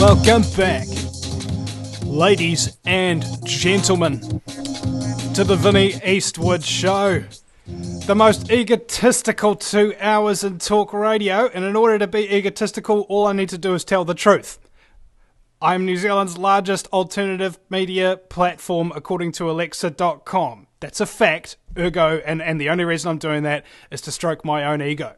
Welcome back, ladies and gentlemen, to the Vinny Eastwood Show. The most egotistical 2 hours in talk radio, and in order to be egotistical, all I need to do is tell the truth. I'm New Zealand's largest alternative media platform according to Alexa.com. That's a fact, ergo, and the only reason I'm doing that is to stroke my own ego.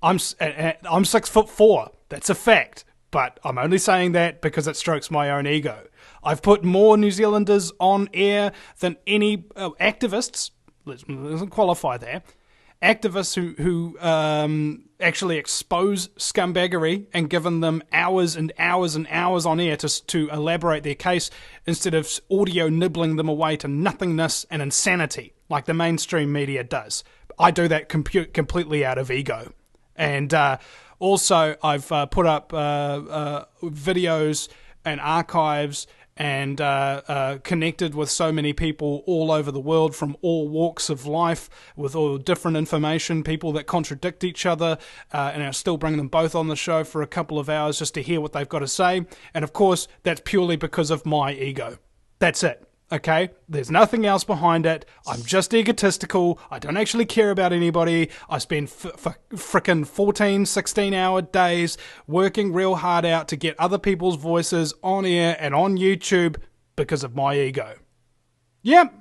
I'm 6'4", that's a fact, but I'm only saying that because it strokes my own ego. I've put more New Zealanders on air than any activists, let's qualify there, activists who actually expose scumbaggery and given them hours and hours and hours on air to elaborate their case instead of audio nibbling them away to nothingness and insanity like the mainstream media does. I do that completely out of ego. And also I've put up videos and archives and connected with so many people all over the world from all walks of life with all different information, people that contradict each other, and I still bring them both on the show for a couple of hours just to hear what they've got to say. And of course, that's purely because of my ego. That's it. Okay, there's nothing else behind it. I'm just egotistical. I don't actually care about anybody. I spend frickin' 14, 16-hour days working real hard out to get other people's voices on air and on YouTube because of my ego. Yep.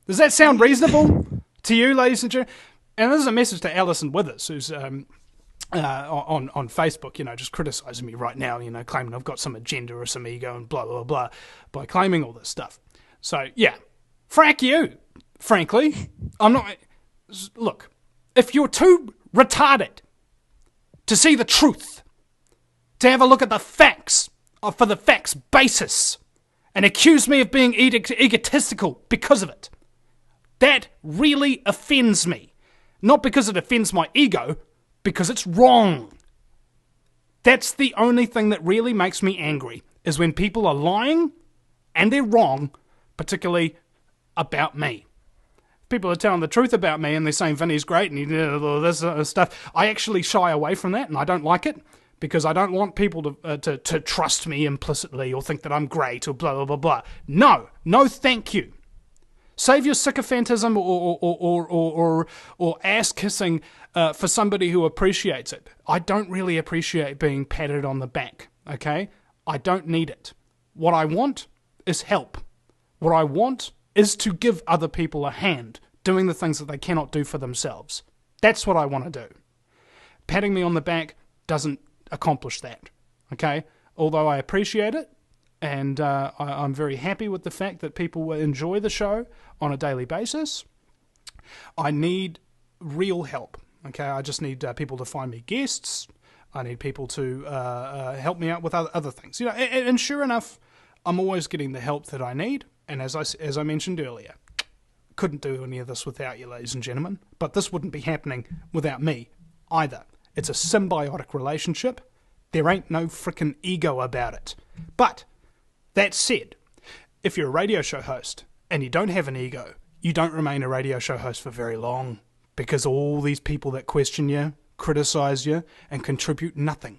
Does that sound reasonable to you, ladies and gentlemen? And this is a message to Alison Withers, who's on Facebook, just criticising me right now, claiming I've got some agenda or some ego and blah, blah, blah, by claiming all this stuff. So, yeah, frack you, frankly. I'm not... Look, if you're too retarded to see the truth, to have a look at the facts, for the facts basis, and accuse me of being egotistical because of it, that really offends me. Not because it offends my ego, because it's wrong. That's the only thing that really makes me angry, is when people are lying, and they're wrong, particularly about me. People are telling the truth about me and they're saying Vinny's great and he did all this stuff. I actually shy away from that and I don't like it because I don't want people to trust me implicitly or think that I'm great or blah, blah, blah, blah. No, thank you. Save your sycophantism or ass-kissing for somebody who appreciates it. I don't really appreciate being patted on the back, okay? I don't need it. What I want is help. What I want is to give other people a hand doing the things that they cannot do for themselves. That's what I want to do. Patting me on the back doesn't accomplish that, okay? Although I appreciate it, and I'm very happy with the fact that people will enjoy the show on a daily basis, I need real help, okay? I just need people to find me guests. I need people to help me out with other things. And sure enough, I'm always getting the help that I need. And as I mentioned earlier, couldn't do any of this without you, ladies and gentlemen. But this wouldn't be happening without me either. It's a symbiotic relationship. There ain't no frickin' ego about it. But that said, if you're a radio show host and you don't have an ego, you don't remain a radio show host for very long because all these people that question you, criticize you, and contribute nothing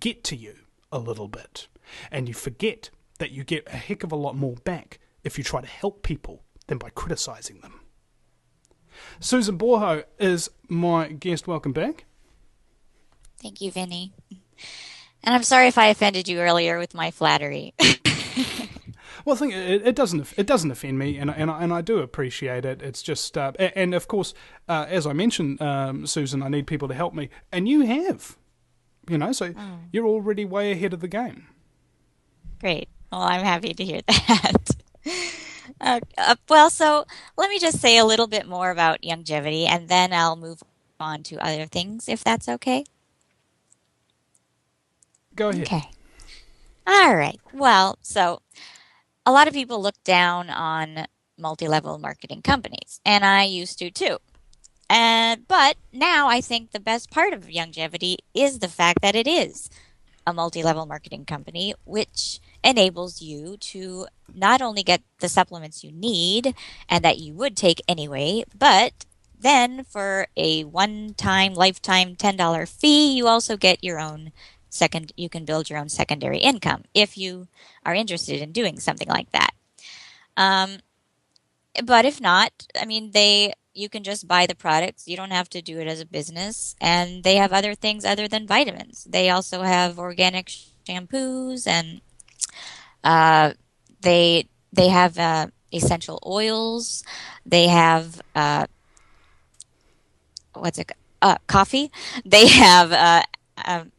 get to you a little bit. And you forget that you get a heck of a lot more back if you try to help people than by criticising them. Suzanne Borho is my guest. Welcome back. Thank you, Vinny. And I'm sorry if I offended you earlier with my flattery. Well, I think it doesn't offend me, and I do appreciate it. It's just, and of course, as I mentioned, Susan, I need people to help me, and you have, so you're already way ahead of the game. Great. Well, I'm happy to hear that. Well, so let me just say a little bit more about Youngevity, and then I'll move on to other things, if that's okay. Go ahead. Okay. All right. Well, so a lot of people look down on multi-level marketing companies, and I used to too. But now I think the best part of Youngevity is the fact that it is a multi-level marketing company, which enables you to not only get the supplements you need and that you would take anyway, but then for a one-time, lifetime $10 fee, you also get your own you can build your own secondary income if you are interested in doing something like that. Um, but if not, I mean, you can just buy the products. You don't have to do it as a business. And they have other things other than vitamins. They also have organic shampoos, and uh, they have essential oils. They have what's it? Coffee. They have um,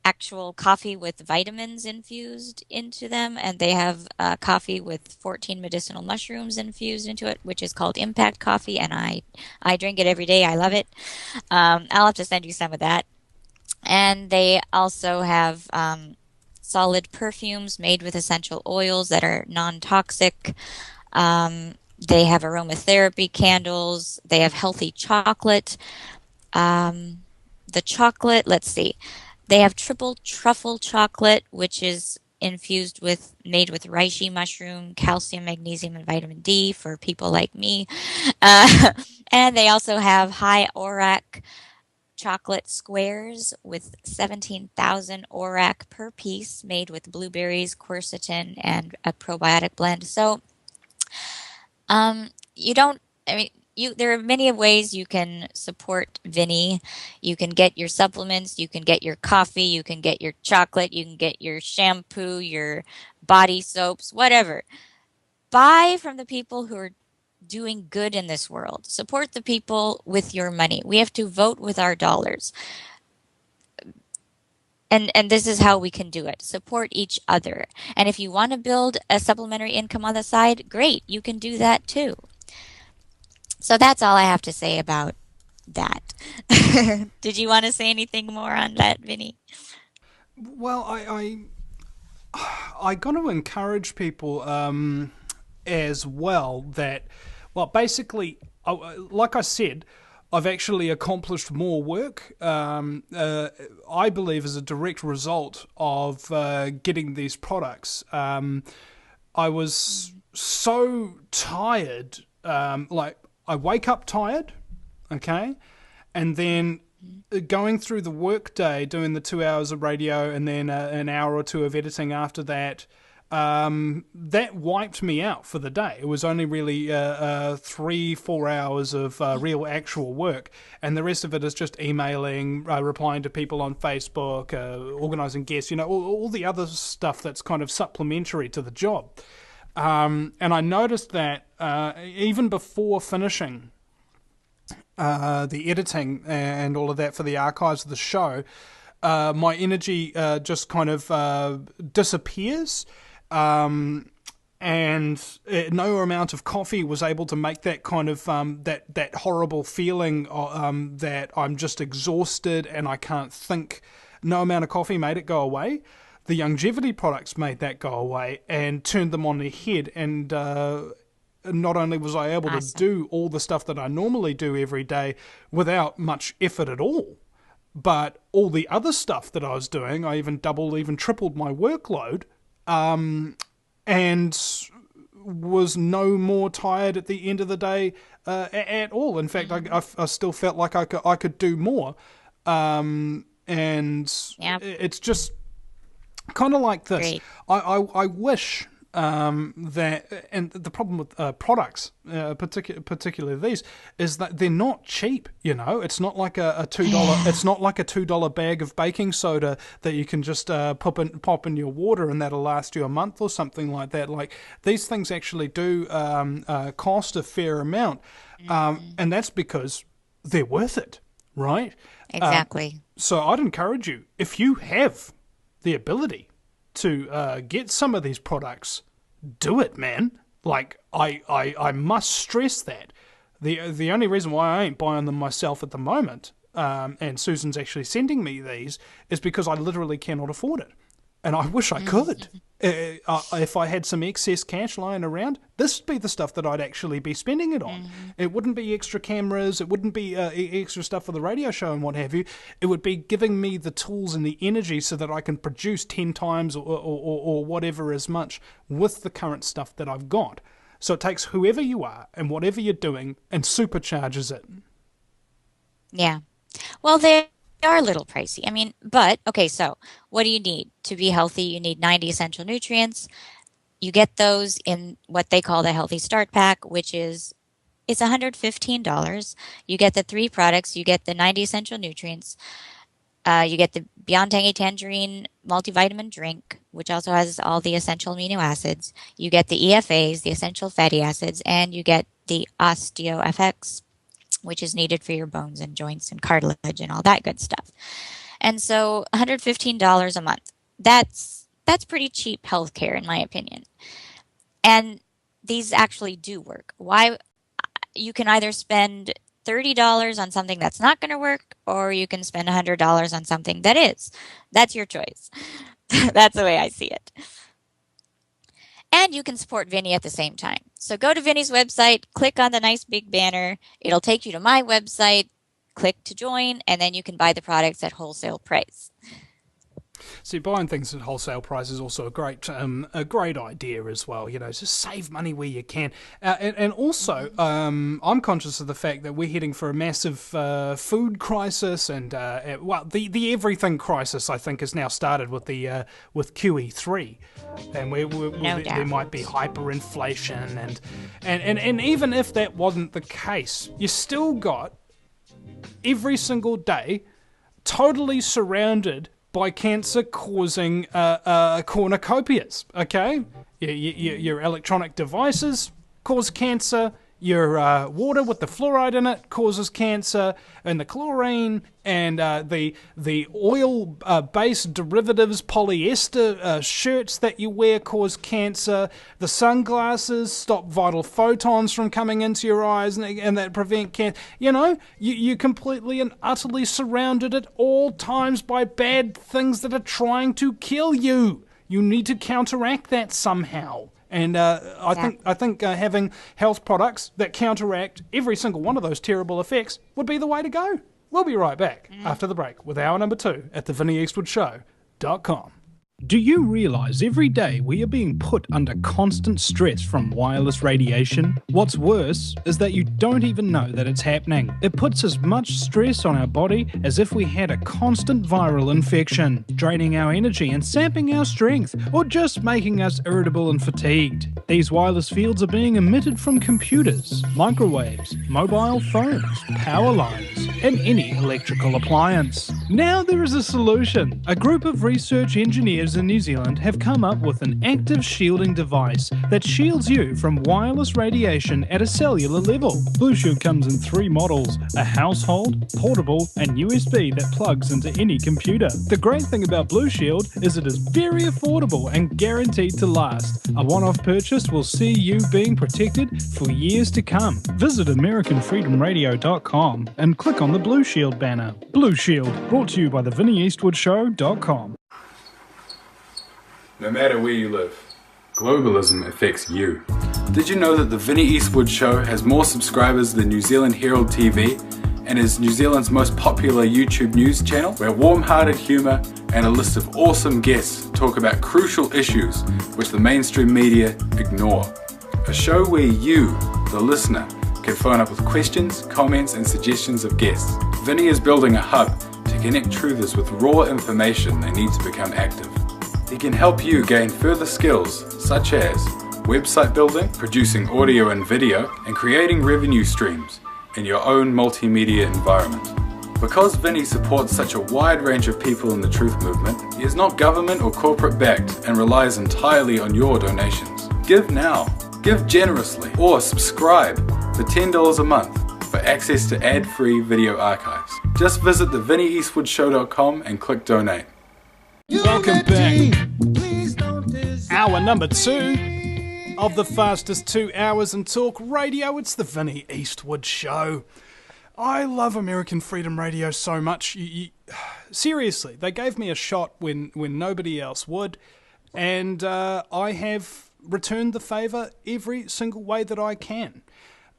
actual coffee with vitamins infused into them, and they have coffee with 14 medicinal mushrooms infused into it, which is called Impact Coffee, and I drink it every day. I love it. I'll have to send you some of that. And they also have solid perfumes made with essential oils that are non-toxic. They have aromatherapy candles. They have healthy chocolate. Um, the chocolate, let's see. They have triple truffle chocolate, which is made with reishi mushroom, calcium, magnesium, and vitamin D for people like me. Uh, and they also have high ORAC chocolate squares with 17,000 ORAC per piece, made with blueberries, quercetin, and a probiotic blend. So, you don't, I mean, there are many ways you can support Vinny. You can get your supplements, you can get your coffee, you can get your chocolate, you can get your shampoo, your body soaps, whatever. Buy from the people who are doing good in this world. Support the people with your money. We have to vote with our dollars. And this is how we can do it. Support each other. And if you want to build a supplementary income on the side, great, you can do that too. So that's all I have to say about that. Did you want to say anything more on that, Vinny? Well, I got to encourage people as well that, well, basically, like I said, I've actually accomplished more work. I believe as a direct result of getting these products. I was so tired. Like I wake up tired, okay, and then going through the work day, doing the 2 hours of radio and then an hour or two of editing after that, that wiped me out for the day. It was only really 3-4 hours of real actual work, and the rest of it is just emailing, replying to people on Facebook, organising guests, all the other stuff that's kind of supplementary to the job. And I noticed that even before finishing the editing and all of that for the archives of the show, my energy just kind of disappears. And no amount of coffee was able to make that kind of that horrible feeling that I'm just exhausted and I can't think. No amount of coffee made it go away. The Youngevity products made that go away and turned them on their head, and not only was I able to Awesome. do all the stuff that I normally do every day without much effort at all, but all the other stuff that I was doing, I even doubled, even tripled my workload, and was no more tired at the end of the day at all. In fact, I still felt like I could do more. And Yep. it's just kind of like this. Great. I wish that, and the problem with products, particularly these, is that they're not cheap. It's not like a $2. It's not like a $2 bag of baking soda that you can just pop in your water and that'll last you a month or something like that. Like these things actually do cost a fair amount, and that's because they're worth it, right? Exactly. So I'd encourage you, if you have the ability to get some of these products, do it, man. Like I must stress that the only reason why I ain't buying them myself at the moment, and Susan's actually sending me these, is because I literally cannot afford it, and I wish I could. If I had some excess cash lying around, this would be the stuff that I'd actually be spending it on. It wouldn't be extra cameras, it wouldn't be extra stuff for the radio show and what have you. It would be giving me the tools and the energy so that I can produce 10 times or whatever as much with the current stuff that I've got. So it takes whoever you are and whatever you're doing and supercharges it. Yeah. Well, there. are a little pricey. I mean, but okay, so what do you need to be healthy? You need 90 essential nutrients. You get those in what they call the Healthy Start Pack, which is it's $115. You get the three products. You get the 90 essential nutrients. You get the Beyond Tangy Tangerine multivitamin drink, which also has all the essential amino acids. You get the EFAs, the essential fatty acids, and you get the OsteoFX, which is needed for your bones and joints and cartilage and all that good stuff. And so $115 a month. That's pretty cheap healthcare in my opinion. And these actually do work. Why you can either spend $30 on something that's not going to work, or you can spend $100 on something that is. That's your choice. That's the way I see it. And you can support Vinny at the same time. So go to Vinny's website, click on the nice big banner. It'll take you to my website, click to join, and then you can buy the products at wholesale price. See, buying things at wholesale price is also a great idea as well. You know, just save money where you can, and also I'm conscious of the fact that we're heading for a massive food crisis, and well, the everything crisis I think has now started with the with QE3, and there might be hyperinflation, and even if that wasn't the case, you still got every single day totally surrounded by cancer-causing cornucopias, okay? Your electronic devices cause cancer, your water with the fluoride in it causes cancer, and the chlorine and the oil-based derivatives, polyester shirts that you wear cause cancer. The sunglasses stop vital photons from coming into your eyes and that prevent cancer. You know, you're completely and utterly surrounded at all times by bad things that are trying to kill you. You need to counteract that somehow. And I think having health products that counteract every single one of those terrible effects would be the way to go. We'll be right back after the break with hour number 2 at theVinnyEastwoodShow.com. Do you realise every day we are being put under constant stress from wireless radiation? What's worse is that you don't even know that it's happening. It puts as much stress on our body as if we had a constant viral infection, draining our energy and sapping our strength, or just making us irritable and fatigued. These wireless fields are being emitted from computers, microwaves, mobile phones, power lines, and any electrical appliance. Now there is a solution. A group of research engineers in New Zealand have come up with an active shielding device that shields you from wireless radiation at a cellular level. Blue Shield comes in 3 models, a household, portable, and USB that plugs into any computer. The great thing about Blue Shield is it is very affordable and guaranteed to last. A one-off purchase will see you being protected for years to come. Visit AmericanFreedomRadio.com and click on the Blue Shield banner. Blue Shield, brought to you by theVinnyEastwoodShow.com. No matter where you live, globalism affects you. Did you know that the Vinny Eastwood Show has more subscribers than New Zealand Herald TV and is New Zealand's most popular YouTube news channel, where warm-hearted humour and a list of awesome guests talk about crucial issues which the mainstream media ignore? A show where you, the listener, can phone up with questions, comments and suggestions of guests. Vinny is building a hub to connect truthers with raw information they need to become active. He can help you gain further skills such as website building, producing audio and video, and creating revenue streams in your own multimedia environment. Because Vinny supports such a wide range of people in the truth movement, he is not government or corporate backed and relies entirely on your donations. Give now, give generously, or subscribe for $10 a month for access to ad-free video archives. Just visit theVinnyEastwoodShow.com and click donate. Welcome back. Hour number 2 of the fastest 2 hours in talk radio. It's the Vinny Eastwood Show. I love American Freedom Radio so much. Seriously, they gave me a shot when nobody else would, and I have returned the favour every single way that I can.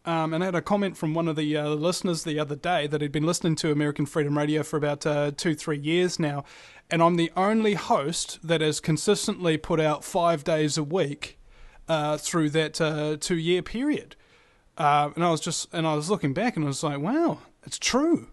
And I had a comment from one of the listeners the other day that had been listening to American Freedom Radio for about 2-3 years now, and I'm the only host that has consistently put out 5 days a week through that 2-year period. And I was looking back and I was like, wow, it's true.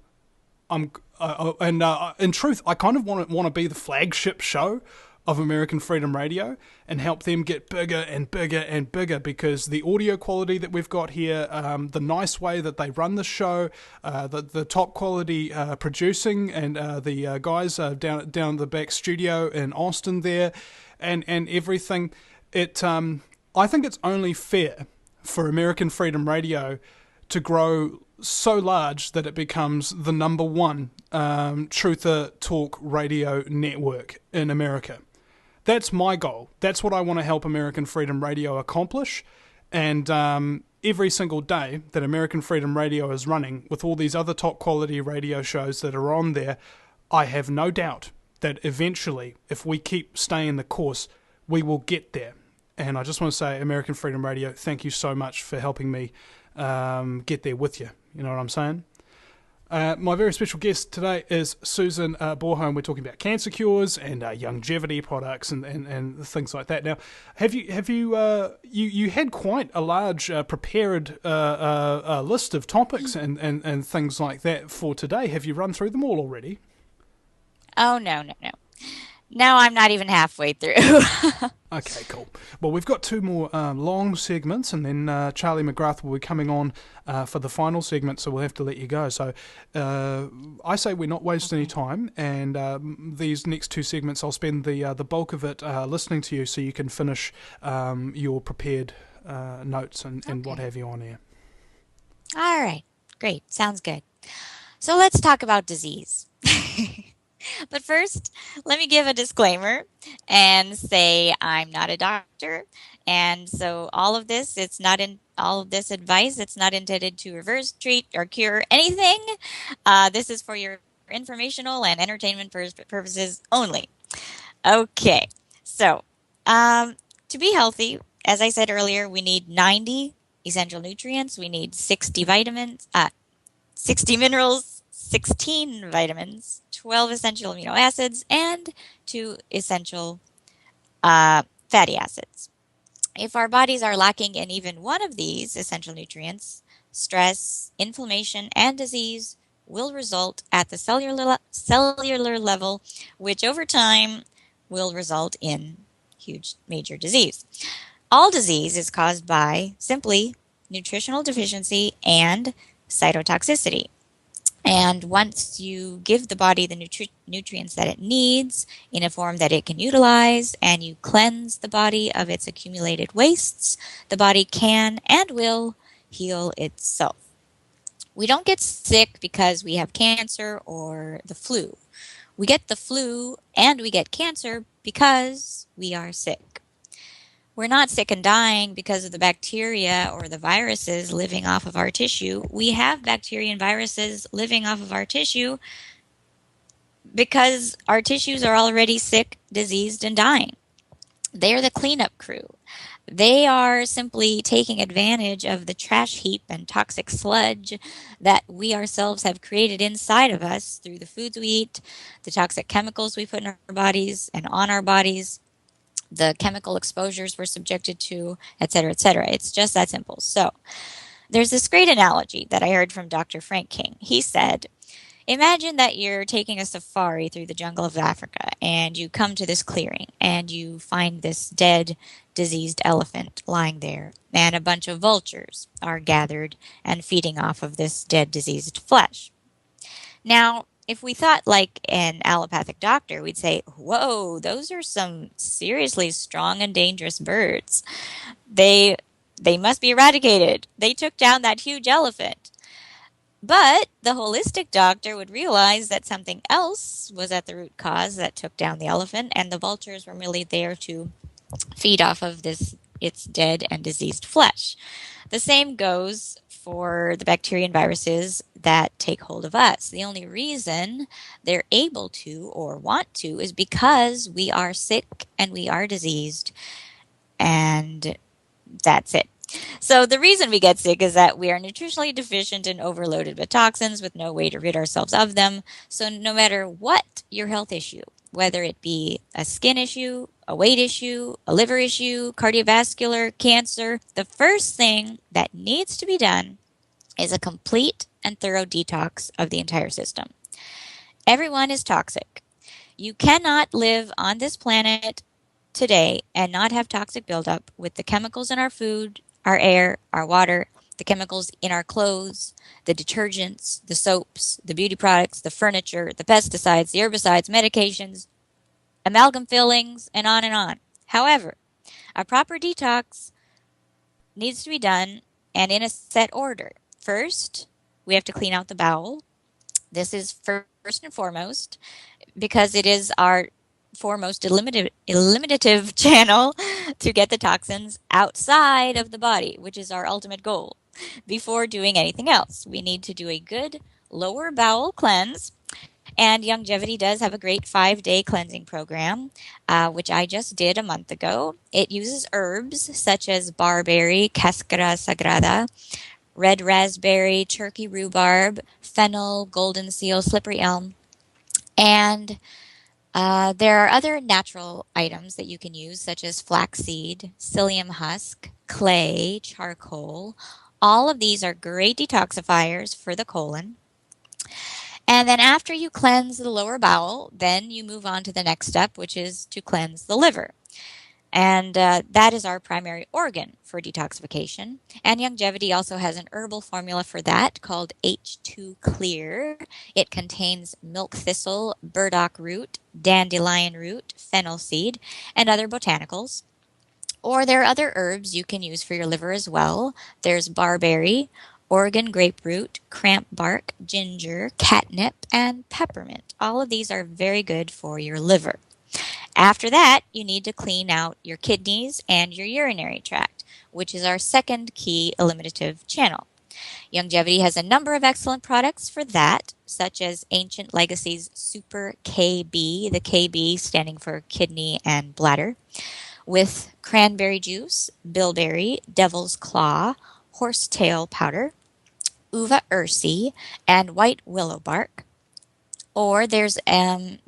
in truth, I kind of want to be the flagship show of American Freedom Radio and help them get bigger and bigger and bigger, because the audio quality that we've got here, the nice way that they run the show, the top quality producing, and the guys down the back studio in Austin there, and everything. I think it's only fair for American Freedom Radio to grow so large that it becomes the number one truther talk radio network in America. That's my goal. That's what I want to help American Freedom Radio accomplish. And every single day that American Freedom Radio is running with all these other top quality radio shows that are on there, I have no doubt that eventually, if we keep staying the course, we will get there. And I just want to say, American Freedom Radio, thank you so much for helping me get there with you. You know what I'm saying? My very special guest today is Suzanne Borho, and we're talking about cancer cures and Youngevity products and things like that. Now, have you had quite a large prepared list of topics and things like that for today? Have you run through them all already? Oh, no. No, I'm not even halfway through. Okay, cool. Well, we've got two more long segments, and then Charlie McGrath will be coming on for the final segment, so we'll have to let you go. So I say we're not wasting any time, and these next two segments, I'll spend the bulk of it listening to you so you can finish your prepared notes and what have you on here. All right. Great. Sounds good. So let's talk about disease. But first, let me give a disclaimer and say I'm not a doctor, and so all of this advice, it's not intended to reverse, treat, or cure anything. This is for your informational and entertainment purposes only. Okay, so to be healthy, as I said earlier, we need 90 essential nutrients. We need 60 vitamins, 60 minerals, 16 vitamins, 12 essential amino acids, and 2 essential fatty acids. If our bodies are lacking in even one of these essential nutrients, stress, inflammation, and disease will result at the cellular level, which over time will result in huge major disease. All disease is caused by simply nutritional deficiency and cytotoxicity. And once you give the body the nutrients that it needs in a form that it can utilize, and you cleanse the body of its accumulated wastes, the body can and will heal itself. We don't get sick because we have cancer or the flu. We get the flu and we get cancer because we are sick. We're not sick and dying because of the bacteria or the viruses living off of our tissue. We have bacteria and viruses living off of our tissue because our tissues are already sick, diseased, and dying. They're the cleanup crew. They are simply taking advantage of the trash heap and toxic sludge that we ourselves have created inside of us through the foods we eat, the toxic chemicals we put in our bodies and on our bodies, the chemical exposures we're subjected to, etc., etc. It's just that simple. So there's this great analogy that I heard from Dr. Frank King. He said, imagine that you're taking a safari through the jungle of Africa, and you come to this clearing, and you find this dead, diseased elephant lying there, and a bunch of vultures are gathered and feeding off of this dead, diseased flesh. Now, if we thought like an allopathic doctor, we'd say, whoa, those are some seriously strong and dangerous birds. They must be eradicated. They took down that huge elephant. But the holistic doctor would realize that something else was at the root cause that took down the elephant, and the vultures were merely there to feed off of its dead and diseased flesh. The same goes for the bacteria and viruses that take hold of us. The only reason they're able to or want to is because we are sick and we are diseased, and that's it. So the reason we get sick is that we are nutritionally deficient and overloaded with toxins with no way to rid ourselves of them. So no matter what your health issue, whether it be a skin issue, a weight issue, a liver issue, cardiovascular, cancer, the first thing that needs to be done is a complete and thorough detox of the entire system. Everyone is toxic. You cannot live on this planet today and not have toxic buildup with the chemicals in our food, our air, our water, the chemicals in our clothes, the detergents, the soaps, the beauty products, the furniture, the pesticides, the herbicides, medications, amalgam fillings, and on and on. However, a proper detox needs to be done and in a set order. First, we have to clean out the bowel. This is first and foremost because it is our foremost eliminative channel to get the toxins outside of the body, which is our ultimate goal. Before doing anything else, we need to do a good lower bowel cleanse. And Youngevity does have a great 5-day cleansing program, which I just did a month ago. It uses herbs such as barberry, cascara sagrada, red raspberry, turkey rhubarb, fennel, golden seal, slippery elm, and there are other natural items that you can use, such as flaxseed, psyllium husk, clay, charcoal. All of these are great detoxifiers for the colon. And then after you cleanse the lower bowel, then you move on to the next step, which is to cleanse the liver. And that is our primary organ for detoxification. And Youngevity also has an herbal formula for that called H2 Clear. It contains milk thistle, burdock root, dandelion root, fennel seed, and other botanicals. Or there are other herbs you can use for your liver as well. There's barberry, Oregon grapefruit, cramp bark, ginger, catnip, and peppermint. All of these are very good for your liver. After that, you need to clean out your kidneys and your urinary tract, which is our second key eliminative channel. Youngevity has a number of excellent products for that, such as Ancient Legacy's Super KB, the KB standing for kidney and bladder, with cranberry juice, bilberry, devil's claw, horsetail powder, uva ursi, and white willow bark. Or there's an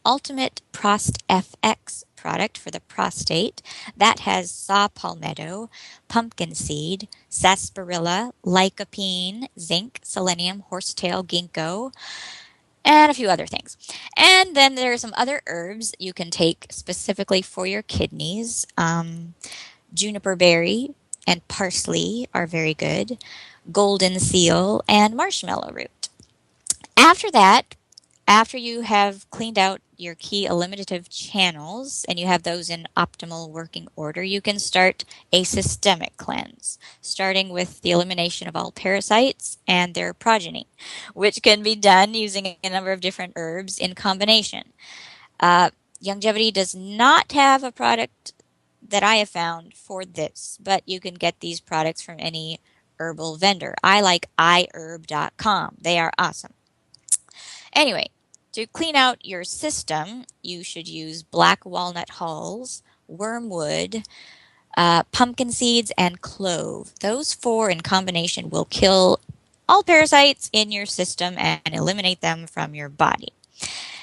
Ultimate Prost FX product for the prostate that has saw palmetto, pumpkin seed, sarsaparilla, lycopene, zinc, selenium, horsetail, ginkgo, and a few other things. And then there are some other herbs you can take specifically for your kidneys. Juniper berry and parsley are very good. Golden seal and marshmallow root. After that, after you have cleaned out your key eliminative channels and you have those in optimal working order, you can start a systemic cleanse, starting with the elimination of all parasites and their progeny, which can be done using a number of different herbs in combination. Youngevity does not have a product that I have found for this, but you can get these products from any herbal vendor. I like iherb.com. They are awesome. Anyway, to clean out your system, you should use black walnut hulls, wormwood, pumpkin seeds, and clove. Those 4 in combination will kill all parasites in your system and eliminate them from your body.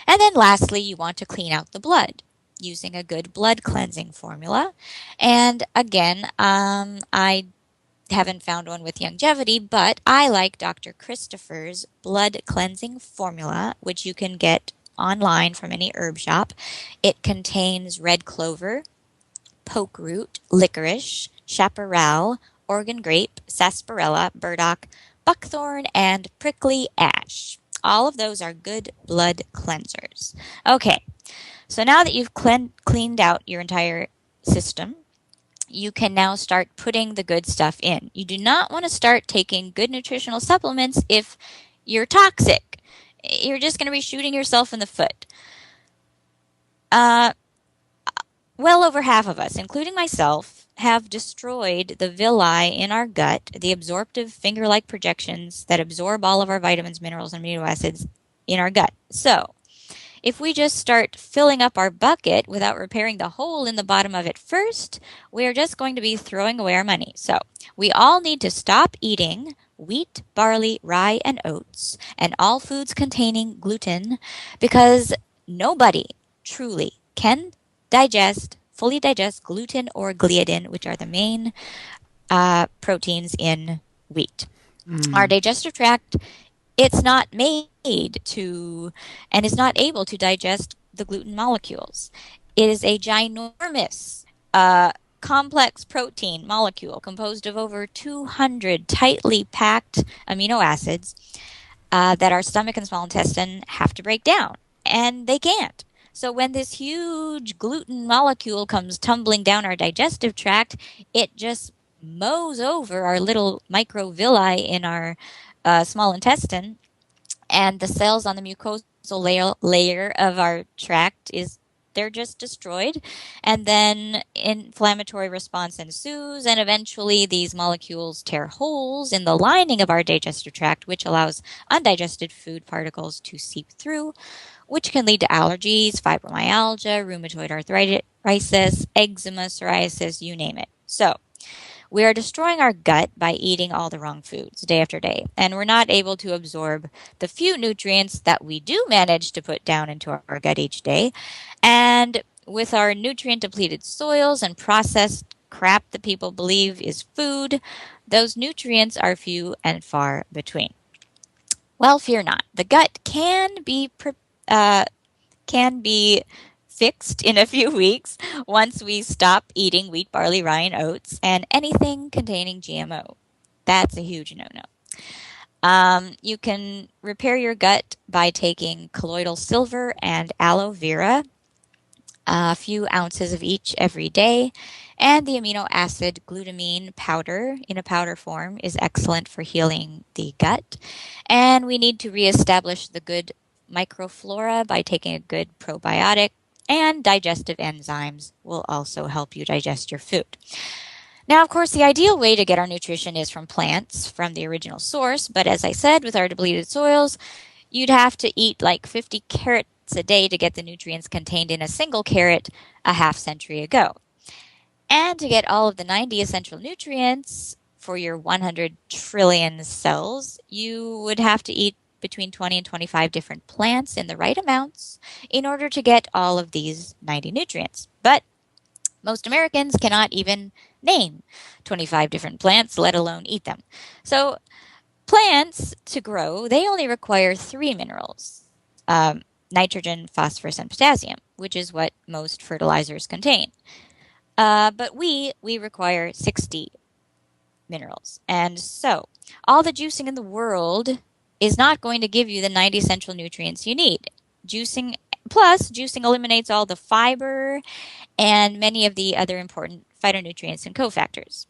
And then lastly, you want to clean out the blood using a good blood cleansing formula. And again, I haven't found one with Youngevity, but I like Dr. Christopher's blood cleansing formula, which you can get online from any herb shop. It contains red clover, poke root, licorice, chaparral, Oregon grape, sarsaparilla, burdock, buckthorn, and prickly ash. All of those are good blood cleansers. Okay, so now that you've cleaned out your entire system, you can now start putting the good stuff in. You do not want to start taking good nutritional supplements if you're toxic. You're just going to be shooting yourself in the foot. Well over half of us, including myself, have destroyed the villi in our gut, the absorptive finger-like projections that absorb all of our vitamins, minerals, and amino acids in our gut. So, if we just start filling up our bucket without repairing the hole in the bottom of it first, we are just going to be throwing away our money. So we all need to stop eating wheat, barley, rye, and oats, and all foods containing gluten, because nobody truly can fully digest gluten or gliadin, which are the main proteins in wheat. Our digestive tract, it's not made to and is not able to digest the gluten molecules. It is a ginormous, complex protein molecule composed of over 200 tightly packed amino acids that our stomach and small intestine have to break down, and they can't. So when this huge gluten molecule comes tumbling down our digestive tract, it just mows over our little microvilli in our small intestine, and the cells on the mucosal layer of our tract is they're just destroyed, and then inflammatory response ensues, and eventually these molecules tear holes in the lining of our digestive tract, which allows undigested food particles to seep through, which can lead to allergies, fibromyalgia, rheumatoid arthritis, eczema, psoriasis, you name it. So we are destroying our gut by eating all the wrong foods day after day, and we're not able to absorb the few nutrients that we do manage to put down into our gut each day. And with our nutrient depleted soils and processed crap that people believe is food, those nutrients are few and far between. Well, fear not. The gut can be fixed in a few weeks once we stop eating wheat, barley, rye, and oats and anything containing GMO. That's a huge no-no. You can repair your gut by taking colloidal silver and aloe vera, a few ounces of each every day, and the amino acid glutamine powder in a powder form is excellent for healing the gut. And we need to reestablish the good microflora by taking a good probiotic, and digestive enzymes will also help you digest your food. Now, of course, the ideal way to get our nutrition is from plants, from the original source, but as I said, with our depleted soils, you'd have to eat like 50 carrots a day to get the nutrients contained in a single carrot a half century ago. And to get all of the 90 essential nutrients for your 100 trillion cells, you would have to eat between 20 and 25 different plants in the right amounts in order to get all of these 90 nutrients. But most Americans cannot even name 25 different plants, let alone eat them. So plants, to grow, they only require 3 minerals, nitrogen, phosphorus, and potassium, which is what most fertilizers contain. But we require 60 minerals. And so all the juicing in the world is not going to give you the 90 essential nutrients you need. Juicing eliminates all the fiber and many of the other important phytonutrients and cofactors.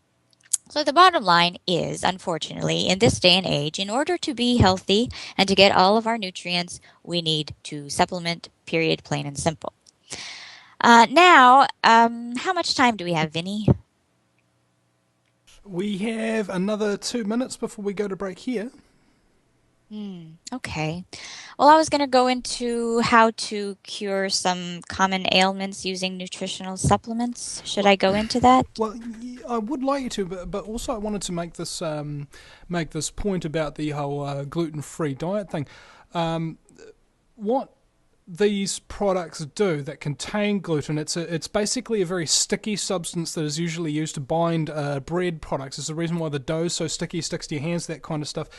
So the bottom line is, unfortunately, in this day and age, in order to be healthy and to get all of our nutrients, we need to supplement, period, plain and simple. Now, how much time do we have, Vinny? We have another 2 minutes before we go to break here. Okay. Well, I was going to go into how to cure some common ailments using nutritional supplements. Should I go into that? Well, I would like you to, but also I wanted to make this point about the whole gluten-free diet thing. What these products do that contain gluten, it's basically a very sticky substance that is usually used to bind bread products. It's the reason why the dough is so sticky, sticks to your hands, that kind of stuff.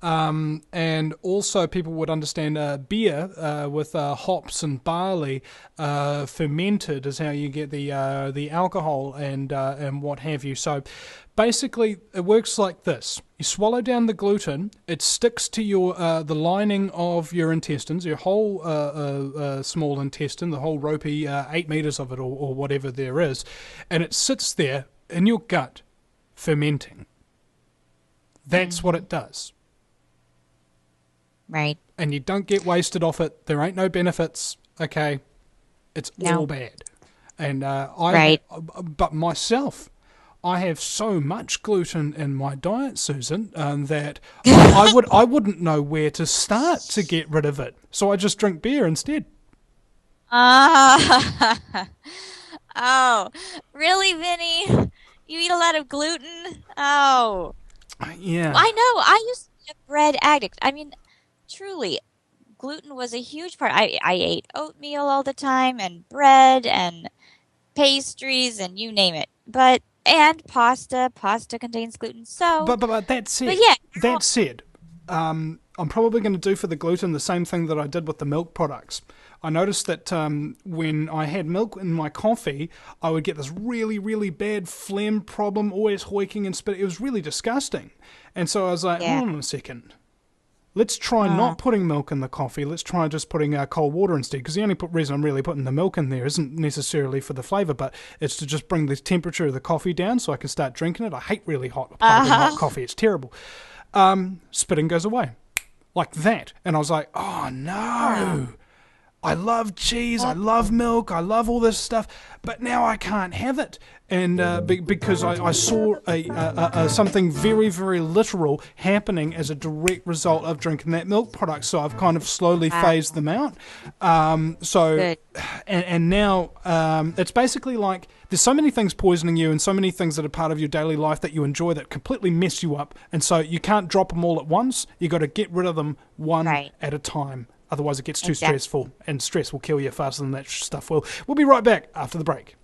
And also people would understand beer with hops and barley fermented is how you get the alcohol and what have you. So basically it works like this. You swallow down the gluten, it sticks to your the lining of your intestines, your whole small intestine, the whole ropey 8 meters of it or whatever there is, and it sits there in your gut fermenting. That's what it does. Right. And you don't get wasted off it. There ain't no benefits. Okay, it's all bad. And but myself, I have so much gluten in my diet, Susan, that I wouldn't know where to start to get rid of it. So I just drink beer instead. Oh, really, Vinny? You eat a lot of gluten? Oh. Yeah. I know. I used to be a bread addict. I mean, truly, gluten was a huge part. I ate oatmeal all the time and bread and pastries and you name it. But and pasta. Pasta contains gluten. So, But that said, but yeah, that said, I'm probably going to do for the gluten the same thing that I did with the milk products. I noticed that when I had milk in my coffee, I would get this really, really bad phlegm problem, always hoiking and spit. It was really disgusting. And so I was like, yeah. hold on a second. Let's try not putting milk in the coffee. Let's try just putting cold water instead. Because the only reason I'm really putting the milk in there isn't necessarily for the flavour, but it's to just bring the temperature of the coffee down so I can start drinking it. I hate really hot, piping hot coffee. It's terrible. Spitting goes away. Like that. And I was like, oh no. I love cheese, I love milk, I love all this stuff, but now I can't have it. And because I saw something very, very literal happening as a direct result of drinking that milk product. So I've kind of slowly phased them out. And now it's basically like there's so many things poisoning you and so many things that are part of your daily life that you enjoy that completely mess you up. And so you can't drop them all at once. You got to get rid of them one at a time. Otherwise, it gets too stressful, and stress will kill you faster than that stuff will. We'll be right back after the break.